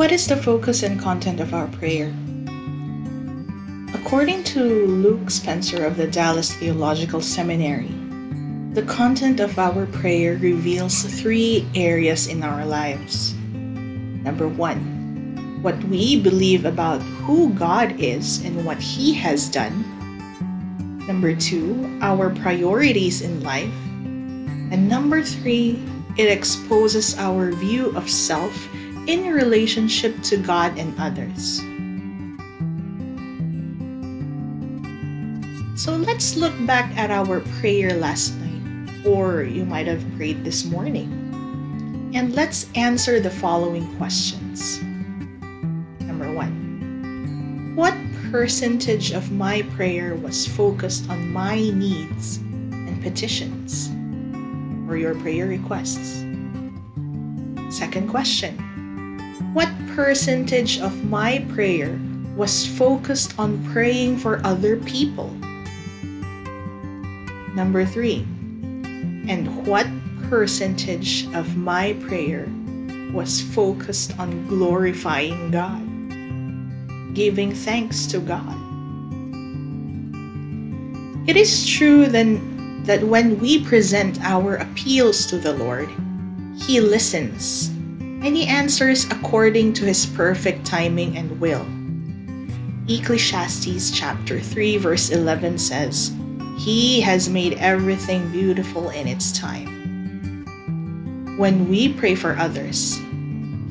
What is the focus and content of our prayer? According to Luke Spencer of the Dallas Theological Seminary, the content of our prayer reveals 3 areas in our lives. Number 1, what we believe about who God is and what He has done. Number 2, our priorities in life. And number 3, it exposes our view of self in relationship to God and others. So let's look back at our prayer last night, or you might have prayed this morning. And let's answer the following questions. Number 1, what percentage of my prayer was focused on my needs and petitions, or your prayer requests? Second question, what percentage of my prayer was focused on praying for other people? Number 3, and what percentage of my prayer was focused on glorifying God, giving thanks to God? It is true then that when we present our appeals to the Lord, He listens and He answers according to His perfect timing and will. Ecclesiastes chapter 3 verse 11 says, He has made everything beautiful in its time. When we pray for others,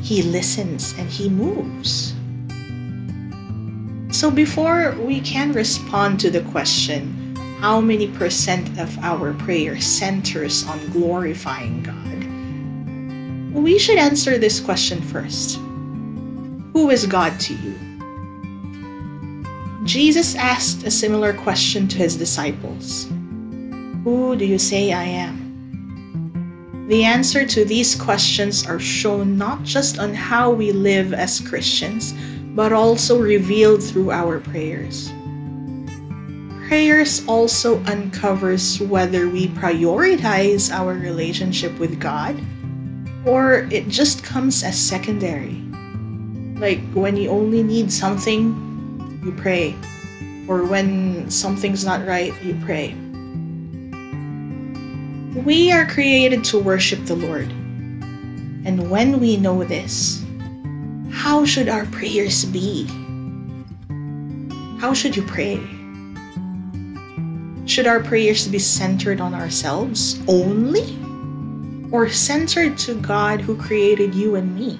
He listens and He moves. So before we can respond to the question, how many percent of our prayer centers on glorifying God, we should answer this question first. Who is God to you? Jesus asked a similar question to His disciples. Who do you say I am? The answer to these questions are shown not just on how we live as Christians, but also revealed through our prayers. Prayers also uncovers whether we prioritize our relationship with God, or it just comes as secondary. Like when you only need something, you pray. Or when something's not right, you pray. We are created to worship the Lord. And when we know this, how should our prayers be? How should you pray? Should our prayers be centered on ourselves only? Or centered to God who created you and me?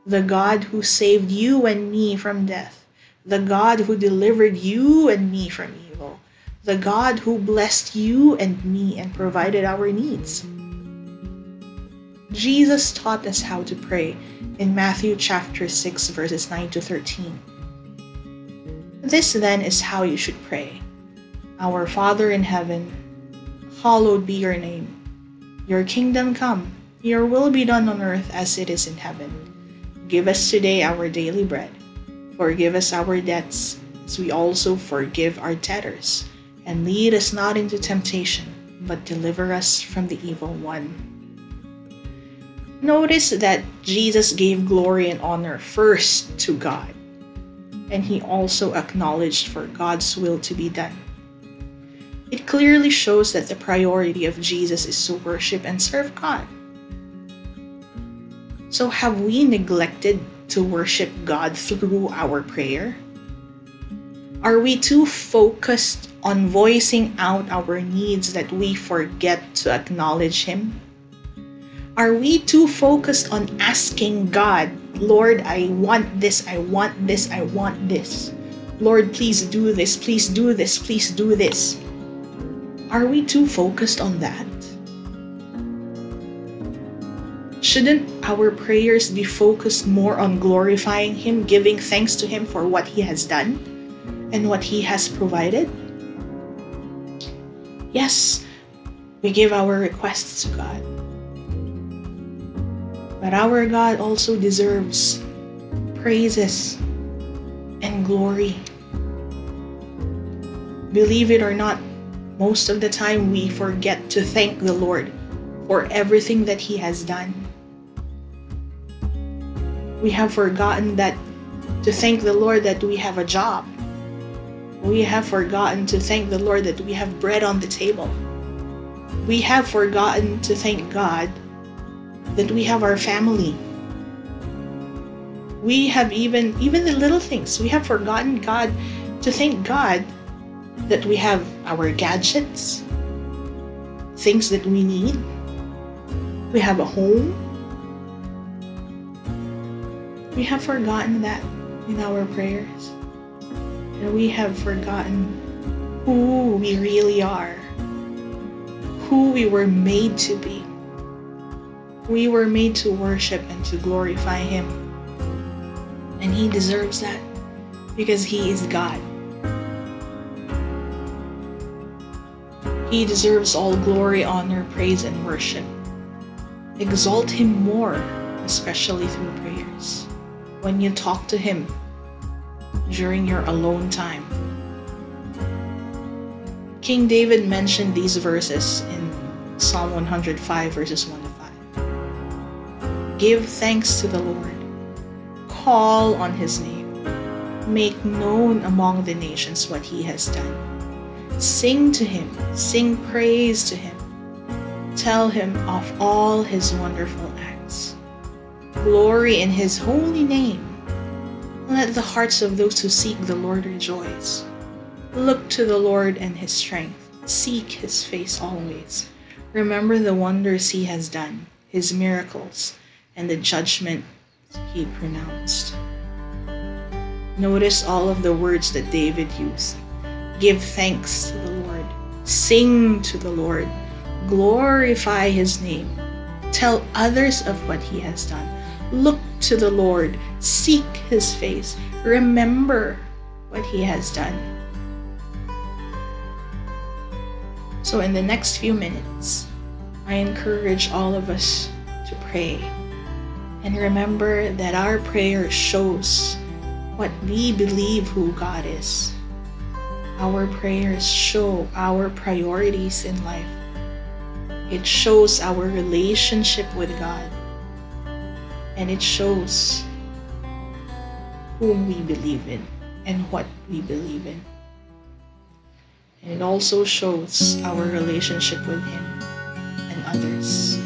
The God who saved you and me from death. The God who delivered you and me from evil. The God who blessed you and me and provided our needs. Jesus taught us how to pray in Matthew chapter 6 verses 9 to 13. This then is how you should pray. Our Father in heaven, hallowed be your name. Your kingdom come, your will be done on earth as it is in heaven. Give us today our daily bread. Forgive us our debts, as we also forgive our debtors. And lead us not into temptation, but deliver us from the evil one. Notice that Jesus gave glory and honor first to God, and He also acknowledged for God's will to be done. It clearly shows that the priority of Jesus is to worship and serve God. So have we neglected to worship God through our prayer? Are we too focused on voicing out our needs that we forget to acknowledge Him? Are we too focused on asking God, Lord, I want this, I want this, I want this. Lord, please do this, please do this, please do this. Are we too focused on that? Shouldn't our prayers be focused more on glorifying Him, giving thanks to Him for what He has done and what He has provided? Yes, we give our requests to God. But our God also deserves praises and glory. Believe it or not, most of the time we forget to thank the Lord for everything that He has done. We have forgotten that to thank the Lord that we have a job. We have forgotten to thank the Lord that we have bread on the table. We have forgotten to thank God that we have our family. We have even the little things. We have forgotten to thank God that we have our gadgets, things that we need. We have a home. We have forgotten that in our prayers. And we have forgotten who we really are, who we were made to be. We were made to worship and to glorify Him. And He deserves that because He is God. He deserves all glory, honor, praise, and worship. Exalt Him more, especially through prayers. When you talk to Him during your alone time. King David mentioned these verses in Psalm 105 verses 1 to 5. Give thanks to the Lord. Call on His name. Make known among the nations what He has done. Sing to Him. Sing praise to Him. Tell Him of all His wonderful acts. Glory in His holy name. Let the hearts of those who seek the Lord rejoice. Look to the Lord and His strength. Seek His face always. Remember the wonders He has done, His miracles, and the judgment He pronounced. Notice all of the words that David used. Give thanks to the Lord. Sing to the Lord. Glorify His name. Tell others of what He has done. Look to the Lord. Seek His face. Remember what He has done. So in the next few minutes, I encourage all of us to pray. And remember that our prayer shows what we believe who God is. Our prayers show our priorities in life. It shows our relationship with God. And it shows whom we believe in and what we believe in. And it also shows our relationship with Him and others.